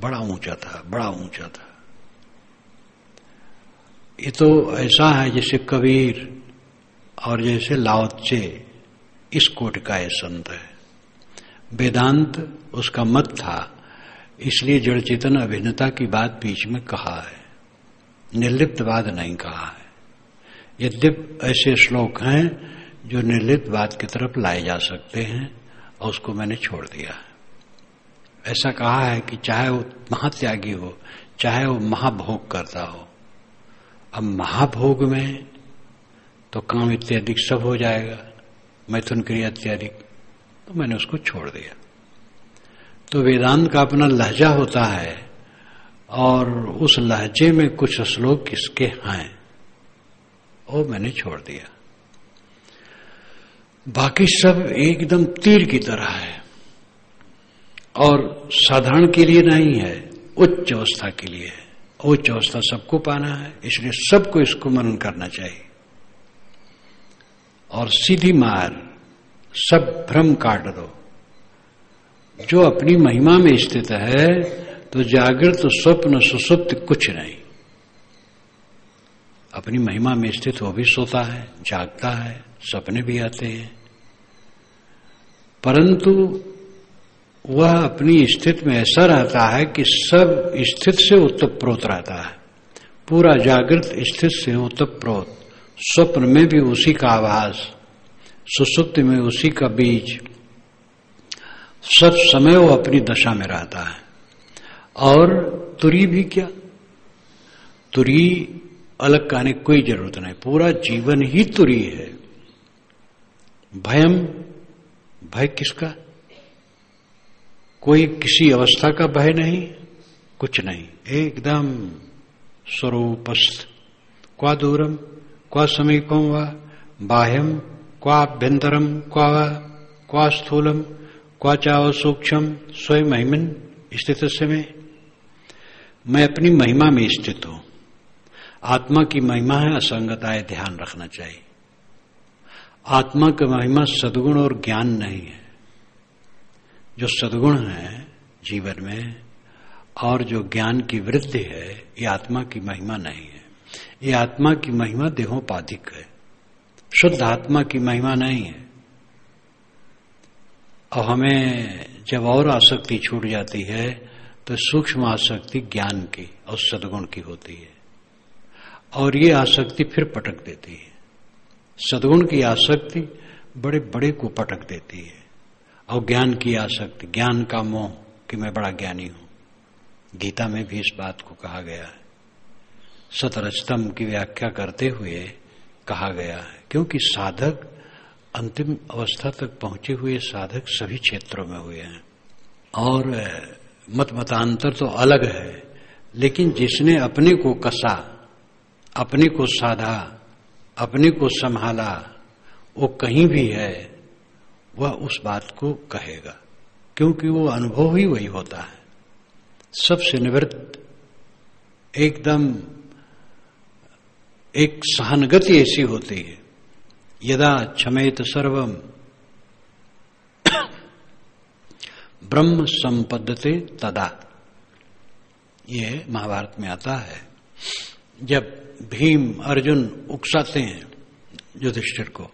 बड़ा ऊंचा था, बड़ा ऊंचा था। ये तो ऐसा है जैसे कबीर और जैसे लाओ त्से, इस कोट का ये संत है। वेदांत उसका मत था, इसलिए जड़ चेतन अभिन्नता की बात बीच में कहा है, निर्लिप्तवाद नहीं कहा है। यद्यप ऐसे श्लोक हैं जो निर्लिप्तवाद की तरफ लाए जा सकते हैं और उसको मैंने छोड़ दिया है। ऐसा कहा है कि चाहे वो महात्यागी हो, चाहे वो महाभोग करता हो, अब महाभोग में तो काम इत्यादि सब हो जाएगा, मैथुन क्रिया इत्यादि, तो मैंने उसको छोड़ दिया। तो वेदांत का अपना लहजा होता है और उस लहजे में कुछ श्लोक किसके हैं वो मैंने छोड़ दिया। बाकी सब एकदम तीर की तरह है और साधारण के लिए नहीं है, उच्च अवस्था के लिए है। उच्च अवस्था सबको पाना है, इसलिए सबको इसको मनन करना चाहिए। और सीधी मार, सब भ्रम काट दो। जो अपनी महिमा में स्थित है तो जागृत स्वप्न सुसुप्त कुछ नहीं। अपनी महिमा में स्थित वो भी सोता है, जागता है, सपने भी आते हैं, परंतु वह अपनी स्थिति में ऐसा रहता है कि सब स्थिति से उत्तप्रोत रहता है। पूरा जागृत स्थिति से उत्तप्रोत, स्वप्न में भी उसी का आभास, सुसुप्ति में उसी का बीज, सब समय वो अपनी दशा में रहता है। और तुरी भी क्या, तुरी अलग कहने की कोई जरूरत नहीं, पूरा जीवन ही तुरी है। भयम, भय किसका, कोई किसी अवस्था का भय नहीं, कुछ नहीं, एकदम स्वरूपस्थ। क्वा दूरम क्वा समीपम व बाह्यम क्वा अभ्यंतरम क्वा स्थूलम क्वा चाव सूक्ष्म स्वयं महिमन स्थित से मैं अपनी महिमा में स्थित हूं। आत्मा की महिमा है असंगता है, ध्यान रखना चाहिए। आत्मा की महिमा सद्गुण और ज्ञान नहीं है। जो सद्गुण है जीवन में और जो ज्ञान की वृद्धि है, ये आत्मा की महिमा नहीं है। ये आत्मा की महिमा देहोपाधिक है, शुद्ध आत्मा की महिमा नहीं है। और हमें जब और आसक्ति छूट जाती है तो सूक्ष्म आसक्ति ज्ञान की और सद्गुण की होती है, और ये आसक्ति फिर पटक देती है। सद्गुण की आसक्ति बड़े बड़े को पटक देती है, और ज्ञान की आसक्ति, ज्ञान का मोह कि मैं बड़ा ज्ञानी हूं। गीता में भी इस बात को कहा गया है, सतरजतम की व्याख्या करते हुए कहा गया है, क्योंकि साधक अंतिम अवस्था तक पहुंचे हुए साधक सभी क्षेत्रों में हुए हैं। और मतांतर तो अलग है, लेकिन जिसने अपने को कसा, अपने को साधा, अपने को संभाला, वो कहीं भी है वह उस बात को कहेगा, क्योंकि वो अनुभव ही वही होता है। सबसे निवृत्त, एकदम एक सहानुभूति ऐसी होती है, यदा क्षमेत सर्वम ब्रह्म संपद्यते तदा। ये महाभारत में आता है। जब भीम अर्जुन उकसाते हैं युधिष्ठिर को,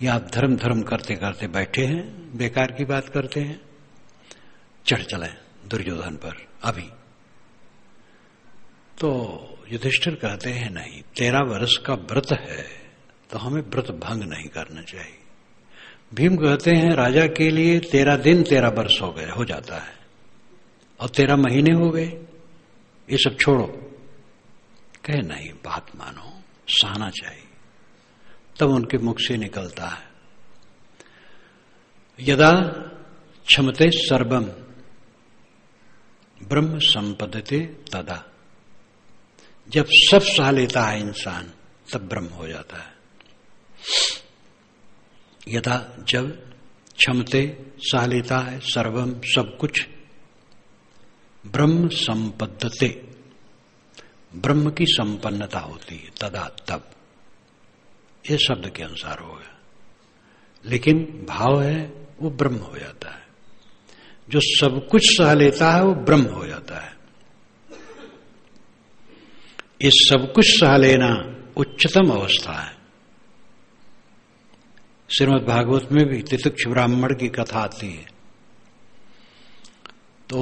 ये आप धर्म धर्म करते करते बैठे हैं, बेकार की बात करते हैं, चढ़ चले दुर्योधन पर अभी। तो युधिष्ठिर कहते हैं नहीं, 13 वर्ष का व्रत है तो हमें व्रत भंग नहीं करना चाहिए। भीम कहते हैं राजा के लिए 13 दिन 13 वर्ष हो गए, हो जाता है, और 13 महीने हो गए, ये सब छोड़ो। कहे नहीं, बात मानो, सहना चाहिए। तब उनके मुख से निकलता है, यदा क्षमते सर्वम ब्रह्म संपद्यते तदा। जब सब सह लेता है इंसान तब ब्रह्म हो जाता है। यथा जब क्षमते सह लेता है सर्वम सब कुछ, ब्रह्म संपद्यते, ब्रह्म की संपन्नता होती है, तदा तब, ये शब्द के अनुसार होगा। लेकिन भाव है वो ब्रह्म हो जाता है। जो सब कुछ सह लेता है वो ब्रह्म हो जाता है। ये सब कुछ सह लेना उच्चतम अवस्था है। श्रीमद् भागवत में भी तितिक्ष ब्राह्मण की कथा आती है, तो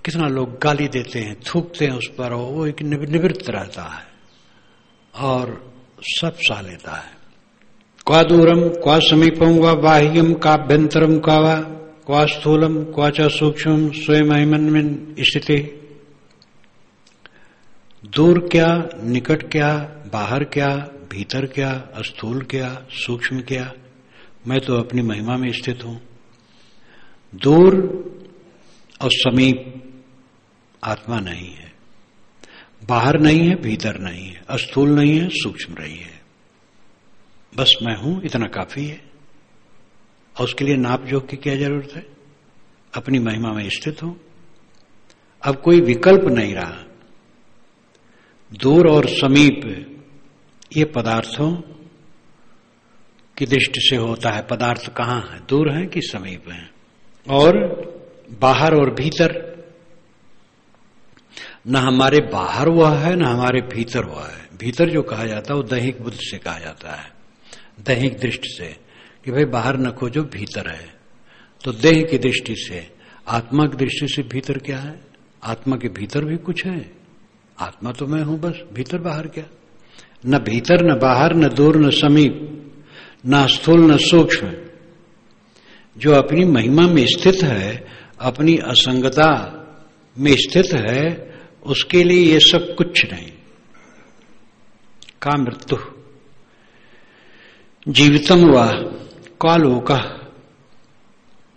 कितना लोग गाली देते हैं, थूकते हैं उस पर, वो एक निवृत्त रहता है और सब सह लेता है। क्वा दूरम क्वा समीपम वा बाह्यम काभ्यंतरम क्वा स्थूलम क्वा च सूक्ष्म स्वयं अहिमन्मिन स्थिति। दूर क्या, निकट क्या, बाहर क्या, भीतर क्या, स्थूल क्या, सूक्ष्म क्या, मैं तो अपनी महिमा में स्थित हूं। दूर और समीप आत्मा नहीं है, बाहर नहीं है, भीतर नहीं है, स्थूल नहीं है, सूक्ष्म नहीं है, बस मैं हूं, इतना काफी है। और उसके लिए नाप जोख की क्या जरूरत है? अपनी महिमा में स्थित हूं। अब कोई विकल्प नहीं रहा। दूर और समीप ये पदार्थों की दृष्टि से होता है। पदार्थ कहां है, दूर है कि समीप है? और बाहर और भीतर, न हमारे बाहर हुआ है न हमारे भीतर हुआ है। भीतर जो कहा जाता है वो दैहिक बुद्धि से कहा जाता है, दैहिक दृष्टि से, कि भाई बाहर न खोजो, भीतर है। तो देह की दृष्टि से, आत्मा की दृष्टि से भीतर क्या है? आत्मा के भीतर भी कुछ है। आत्मा तो मैं हूं बस, भीतर बाहर क्या? न भीतर न बाहर, न दूर न समीप, न स्थूल न सूक्ष्म। जो अपनी महिमा में स्थित है, अपनी असंगता में स्थित है, उसके लिए ये सब कुछ नहीं। का मृत्यु जीवितम वा क्वा लोक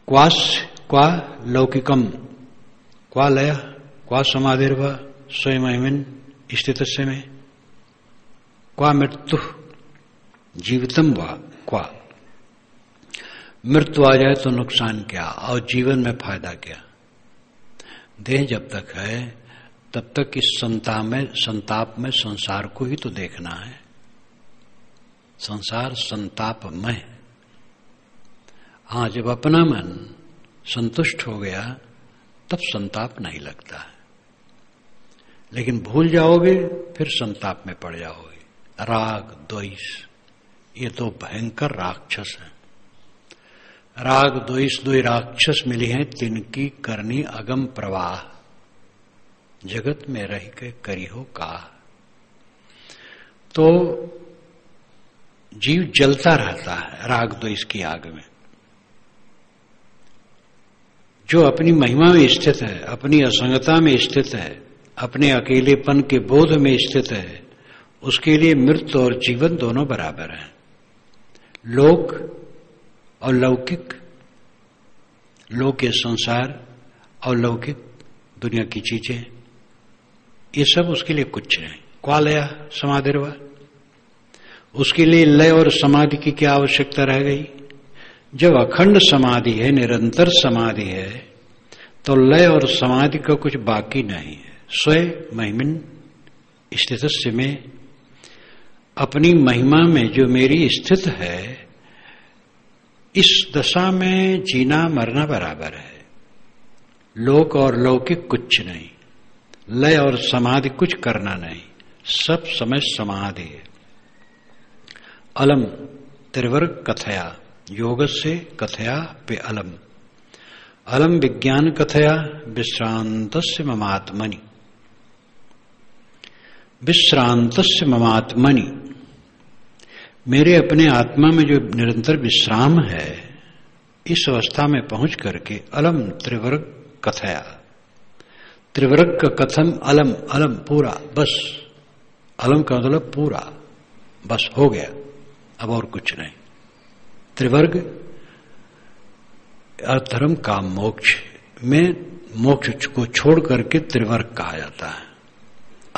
क्वा लौकिकम क्वा लय क्वा समाधिर्व स्वयं अहिमिन स्थित में क्वा मृत्यु जीवितम वा क्वा। मृत्यु आ जाए तो नुकसान क्या और जीवन में फायदा क्या? देह जब तक है तब तक इस संताप में संसार को ही तो देखना है। संसार संतापमय। हाँ, जब अपना मन संतुष्ट हो गया तब संताप नहीं लगता है, लेकिन भूल जाओगे फिर संताप में पड़ जाओगे। राग द्वेष ये तो भयंकर राक्षस हैं। राग द्वेष दो राक्षस मिली हैं, तिनकी करनी अगम प्रवाह, जगत में रह के करी हो का। तो जीव जलता रहता है राग द्वेष की आग में। जो अपनी महिमा में स्थित है, अपनी असंगता में स्थित है, अपने अकेलेपन के बोध में स्थित है, उसके लिए मृत्यु और जीवन दोनों बराबर हैं। लोक और लौकिक, लोक ये संसार और लौकिक दुनिया की चीजें, ये सब उसके लिए कुछ नहीं। क्वा लय समाधिर्वा, उसके लिए लय और समाधि की क्या आवश्यकता रह गई? जब अखंड समाधि है, निरंतर समाधि है, तो लय और समाधि का कुछ बाकी नहीं है। स्वयं महिमिन स्थित में, अपनी महिमा में जो मेरी स्थित है, इस दशा में जीना मरना बराबर है। लोक और लौकिक कुछ नहीं, लय और समाधि कुछ करना नहीं, सब समय समाधि है। अलम त्रिवर्ग कथया, योग से कथया पे अलम। अलम विज्ञान कथया विश्रांतस्य ममात्मनि, विश्रांतस्य ममात्मनि, मेरे अपने आत्मा में जो निरंतर विश्राम है, इस अवस्था में पहुंच करके अलम त्रिवर्ग कथया, त्रिवर्ग का कथम अलम, अलम पूरा, बस। अलम का मतलब पूरा, बस हो गया, अब और कुछ नहीं। त्रिवर्ग धर्म काम मोक्ष में, मोक्ष को छोड़ करके त्रिवर्ग कहा जाता है।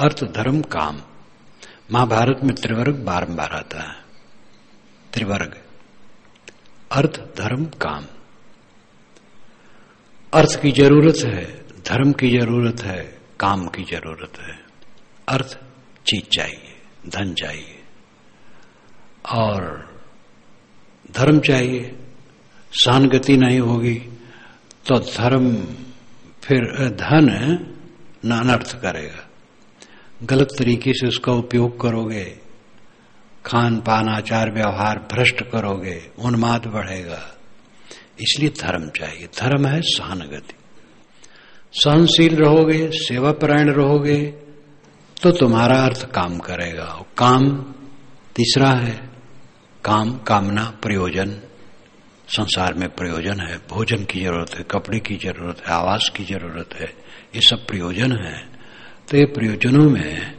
अर्थ धर्म काम। महाभारत में त्रिवर्ग बारंबार आता है। त्रिवर्ग अर्थ धर्म काम। अर्थ की जरूरत है, धर्म की जरूरत है, काम की जरूरत है। अर्थ चीज चाहिए, धन चाहिए और धर्म चाहिए। सहानुभूति नहीं होगी तो धर्म फिर धन न अनर्थ करेगा। गलत तरीके से उसका उपयोग करोगे, खान पान आचार व्यवहार भ्रष्ट करोगे, उन्माद बढ़ेगा। इसलिए धर्म चाहिए। धर्म है सहानुभूति। सहनशील रहोगे, सेवापरायण रहोगे तो तुम्हारा अर्थ काम करेगा। और काम तीसरा है, काम कामना प्रयोजन। संसार में प्रयोजन है, भोजन की जरूरत है, कपड़े की जरूरत है, आवास की जरूरत है, ये सब प्रयोजन है। तो ये प्रयोजनों में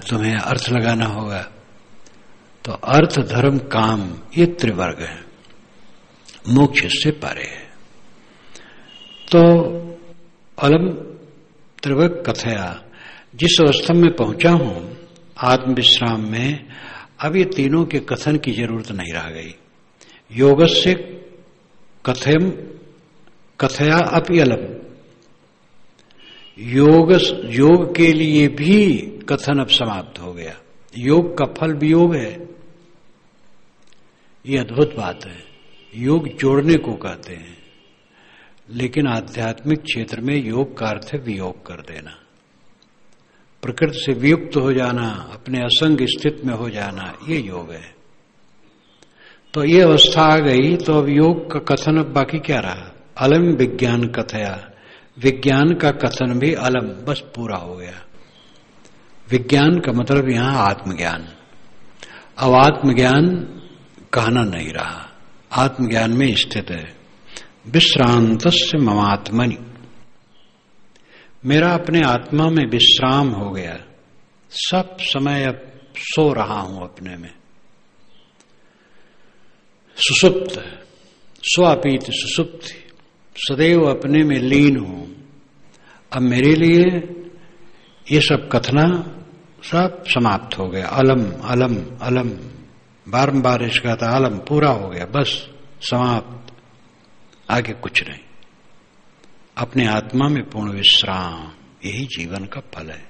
तुम्हें अर्थ लगाना होगा। तो अर्थ धर्म काम ये त्रिवर्ग है, मोक्ष से परे है। तो अलम त्रिवर्ग कथया, जिस अवस्था में पहुंचा हूं आत्मविश्राम में, अब ये तीनों के कथन की जरूरत नहीं रह गई। योगस्य कथयम कथया अपि अलम, योग के लिए भी कथन अब समाप्त हो गया। योग का फल वियोग है, ये अद्भुत बात है। योग जोड़ने को कहते हैं, लेकिन आध्यात्मिक क्षेत्र में योग का अर्थ है वियोग कर देना, प्रकृति से वियुक्त हो जाना, अपने असंग स्थिति में हो जाना, ये योग है। तो ये अवस्था आ गई तो अब योग का कथन अब बाकी क्या रहा? अलम विज्ञान कथया, विज्ञान का कथन भी अलम, बस पूरा हो गया। विज्ञान का मतलब यहां आत्मज्ञान। अब आत्मज्ञान कहना नहीं रहा, आत्मज्ञान में स्थित है। विश्रांतस्य ममात्मनि, मेरा अपने आत्मा में विश्राम हो गया। सब समय अब सो रहा हूं अपने में। सुसुप्त, स्वापीत सुसुप्त, सदैव अपने में लीन हूं। अब मेरे लिए ये सब कथना सब समाप्त हो गया। अलम अलम अलम, बारंबार इसका था अलम, पूरा हो गया, बस समाप्त, आगे कुछ नहीं। अपने आत्मा में पूर्ण विश्राम, यही जीवन का फल है।